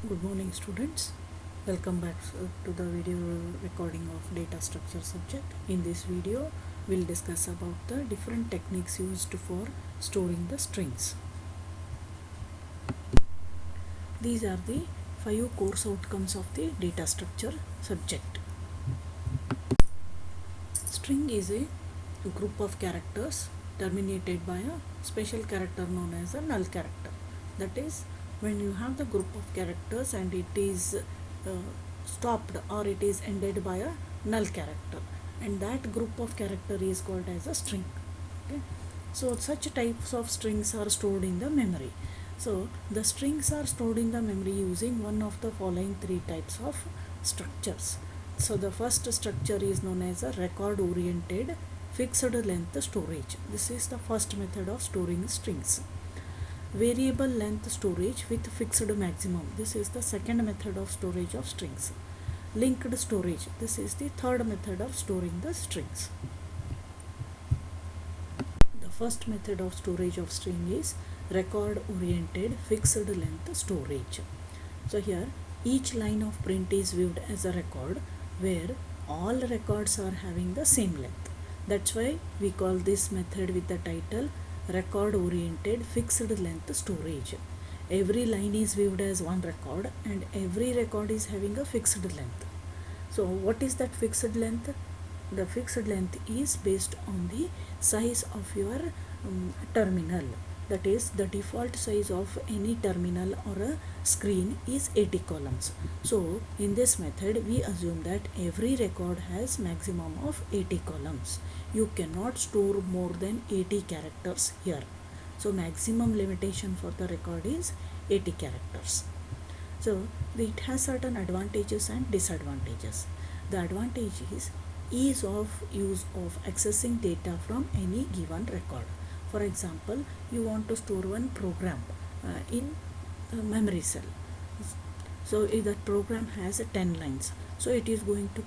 Good morning, students. Welcome back to the video recording of data structure subject. In this video, we'll discuss about the different techniques used for storing the strings. These are the 5 course outcomes of the data structure subject. String is a group of characters terminated by a special character known as a null character. That is, when you have the group of characters and it is stopped or it is ended by a null character, and that group of character is called as a string. Okay, so such types of strings are stored in the memory. So the strings are stored in the memory using one of the following 3 types of structures. So the first structure is known as a record oriented fixed length storage. This is the first method of storing strings. Variable length storage with fixed maximum. This is the second method of storage of strings. Linked storage. This is the third method of storing the strings. The first method of storage of string is record oriented fixed length storage. So here each line of print is viewed as a record where all records are having the same length. That's why we call this method with the title record oriented fixed length storage. Every line is viewed as one record and every record is having a fixed length. So what is that fixed length? The fixed length is based on the size of your terminal. That is, the default size of any terminal or a screen is 80 columns. So in this method we assume that every record has maximum of 80 columns. You cannot store more than 80 characters here. So maximum limitation for the record is 80 characters. So it has certain advantages and disadvantages. The advantage is ease of use of accessing data from any given record. For example, you want to store one program in memory cell. So if that program has 10 lines, so it is going to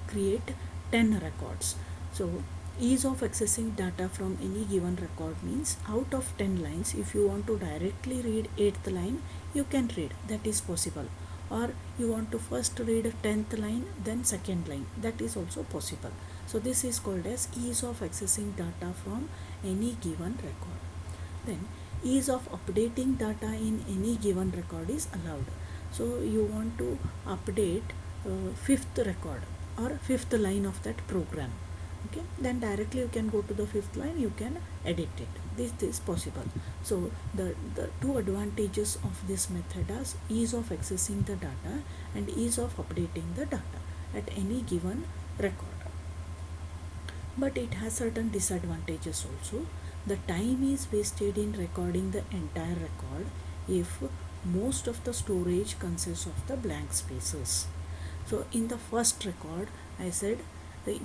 create 10 records. So ease of accessing data from any given record means out of 10 lines, if you want to directly read 8th line, you can read, that is possible. Or you want to first read 10th line, then 2nd line, that is also possible. So this is called as ease of accessing data from any given record. Then ease of updating data in any given record is allowed. So you want to update 5th record or 5th line of that program. Okay, then directly you can go to the 5th line, you can edit it. This is possible. So the two advantages of this method are ease of accessing the data and ease of updating the data at any given record. But it has certain disadvantages also. The time is wasted in recording the entire record if most of the storage consists of the blank spaces. So in the first record, I said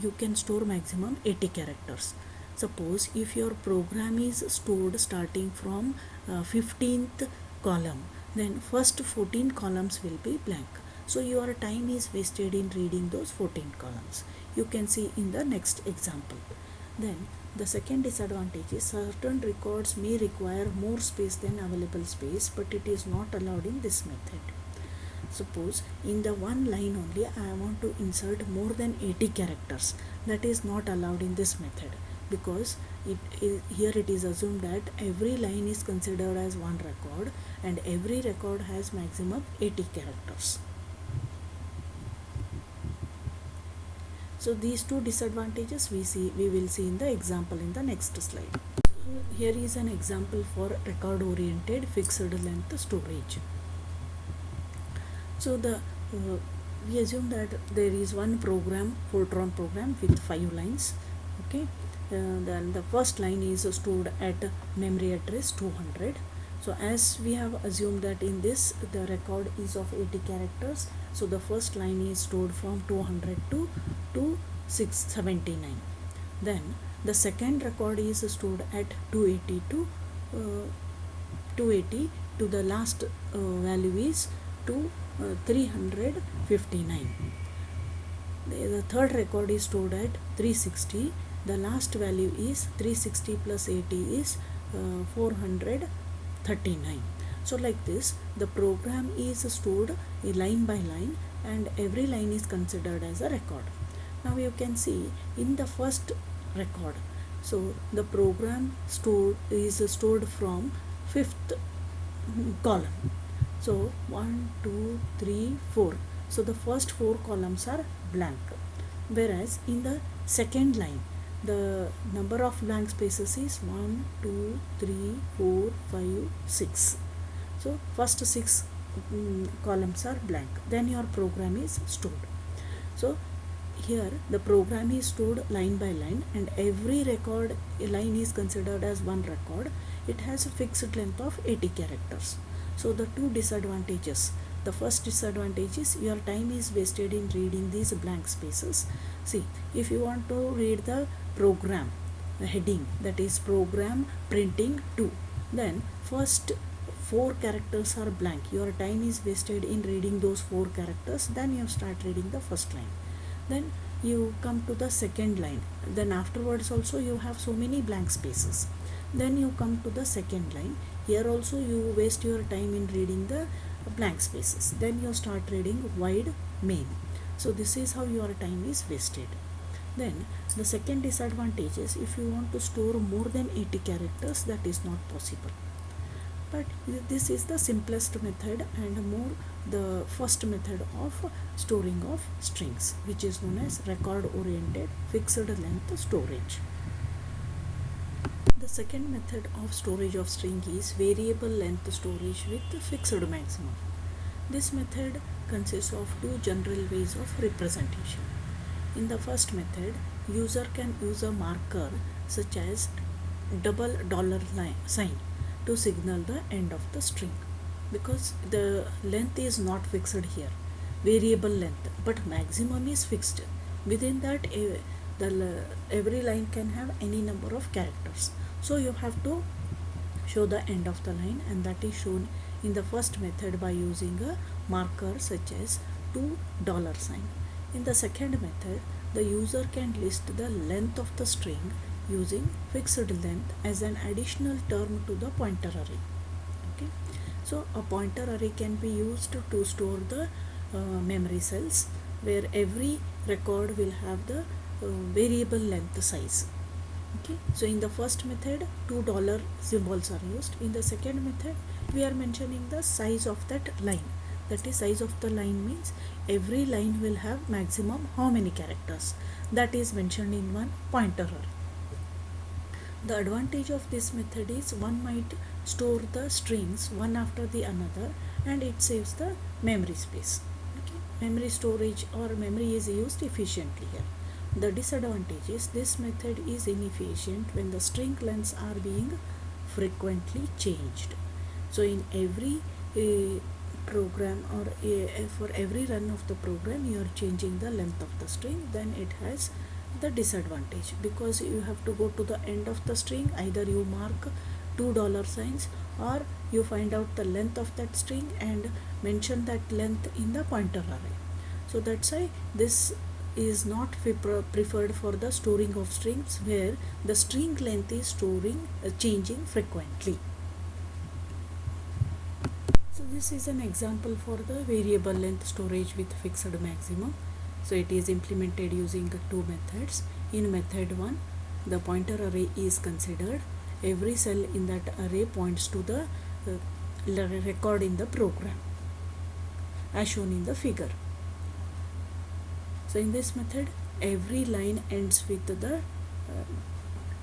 you can store maximum 80 characters. Suppose if your program is stored starting from 15th column, then first 14 columns will be blank. So your time is wasted in reading those 14 columns. You can see in the next example. Then the second disadvantage is certain records may require more space than available space, but it is not allowed in this method. Suppose in the one line only I want to insert more than 80 characters. That is not allowed in this method because here it is assumed that every line is considered as one record and every record has maximum 80 characters. So these two disadvantages we will see in the example in the next slide. Here is an example for record oriented fixed length storage. So we assume that there is one program, Fortran program with 5 lines. Okay, then the first line is stored at memory address 200. So as we have assumed that in this the record is of 80 characters, so the first line is stored from 200 to 679. Then the second record is stored at 280 to 280 to the last value is 359. The third record is stored at 360. The last value is 360 plus 80 is 439. So like this, the program is stored line by line, and every line is considered as a record. Now you can see in the first record, so the program is stored from fifth column. So 1, 2, 3, 4. So the first 4 columns are blank. Whereas in the second line, the number of blank spaces is 1, 2, 3, 4, 5, 6. So first 6 columns are blank. Then your program is stored. So here the program is stored line by line, and every record line is considered as one record. It has a fixed length of 80 characters. So the two disadvantages: the first disadvantage is your time is wasted in reading these blank spaces. See, if you want to read the program, the heading, that is program printing 2, then first 4 characters are blank. Your time is wasted in reading those 4 characters. Then you start reading the first line. Then you come to the second line. Then afterwards also you have so many blank spaces. Then you come to the second line. Here also you waste your time in reading the blank spaces. Then you start reading wide main. So this is how your time is wasted. Then the second disadvantage is, if you want to store more than 80 characters, that is not possible. But this is the simplest method and more the first method of storing of strings, which is known as record oriented fixed length storage. The second method of storage of string is variable length storage with fixed maximum. This method consists of two general ways of representation. In the first method, user can use a marker such as double dollar sign to signal the end of the string, because the length is not fixed here, variable length, but maximum is fixed. Within that, every line can have any number of characters. So you have to show the end of the line, and that is shown in the first method by using a marker such as $2 sign. In the second method, the user can list the length of the string using fixed length as an additional term to the pointer array. Okay, so a pointer array can be used to store the memory cells, where every record will have the variable length size. Okay, so in the first method, $2 symbols are used. In the second method, we are mentioning the size of that line. That is, size of the line means every line will have maximum how many characters. That is mentioned in one pointer array. The advantage of this method is one might store the strings one after the another, and it saves the memory space. Okay? Memory storage or memory is used efficiently here. The disadvantage is this method is inefficient when the string lengths are being frequently changed. So in every program or for every run of the program you are changing the length of the string, then it has the disadvantage, because you have to go to the end of the string. Either you mark $2 signs, or you find out the length of that string and mention that length in the pointer array. So that's why this is not preferred for the storing of strings, where the string length is changing frequently. So this is an example for the variable length storage with fixed maximum. So it is implemented using two methods. In method 1, the pointer array is considered. Every cell in that array points to the record in the program, as shown in the figure. So in this method, every line ends with the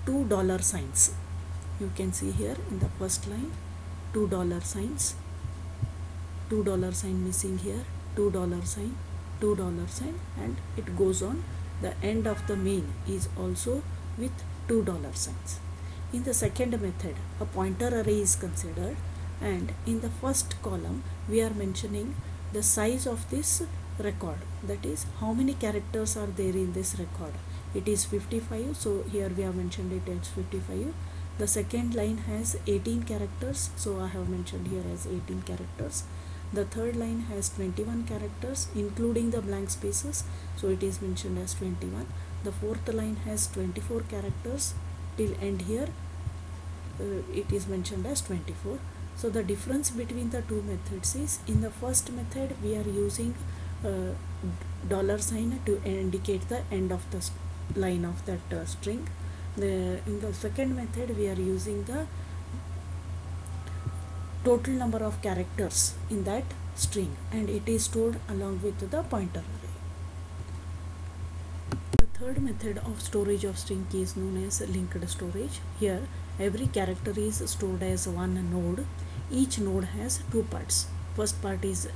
$2 signs. You can see here in the first line, $2 signs, $2 sign missing here, $2 sign, $2 sign, and it goes on. The end of the main is also with $2 signs. In the second method, a pointer array is considered, and in the first column we are mentioning the size of this record, that is how many characters are there in this record. It is 55, so here we have mentioned it as 55. The second line has 18 characters, so I have mentioned here as 18 characters. The third line has 21 characters including the blank spaces, so it is mentioned as 21. The fourth line has 24 characters till end here, it is mentioned as 24. So the difference between the two methods is, in the first method we are using $sign to indicate the end of the line of that string. In the second method we are using the total number of characters in that string, and it is stored along with the pointer array. The third method of storage of string key is known as linked storage. Here every character is stored as one node. Each node has two parts. First part is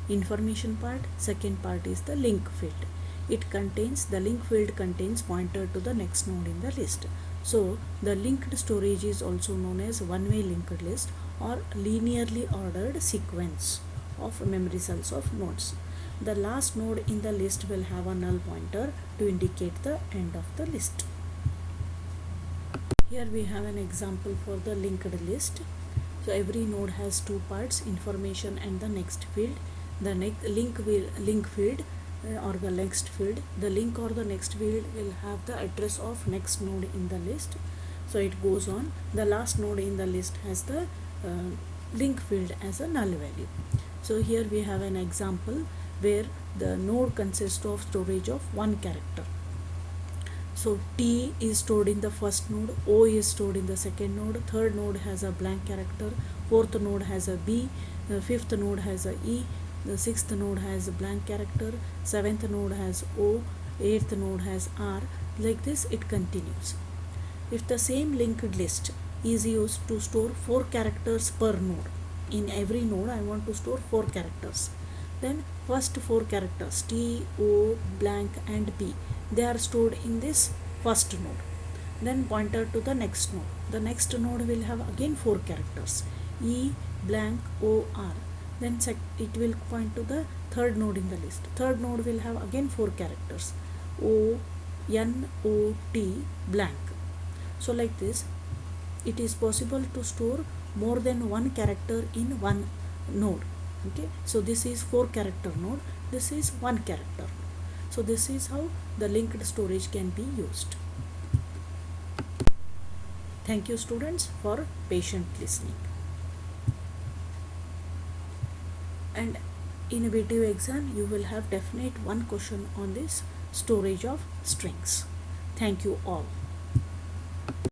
information part, second part is the link field. The link field contains pointer to the next node in the list. So the linked storage is also known as one-way linked list or linearly ordered sequence of memory cells of nodes. The last node in the list will have a null pointer to indicate the end of the list. Here we have an example for the linked list. So every node has two parts, information and the next field. The link field or the next field, the link or the next field will have the address of next node in the list. So it goes on. The last node in the list has the link field as a null value. So here we have an example where the node consists of storage of one character. So T is stored in the first node, O is stored in the second node, third node has a blank character, fourth node has a B, the fifth node has a E, the sixth node has a blank character, seventh node has O, eighth node has R. Like this it continues. If the same linked list is used to store 4 characters per node, in every node I want to store 4 characters, then first 4 characters T, O, blank and P, they are stored in this first node. Then pointer to the next node. The next node will have again 4 characters E, blank, O, R. Then it will point to the third node in the list. Third node will have again 4 characters O, N, O, T, blank. So like this it is possible to store more than one character in one node. Okay, so this is 4 character node, this is 1 character. So this is how the linked storage can be used. Thank you students for patient listening. And in a VTU exam you will have definite one question on this storage of strings. Thank you all.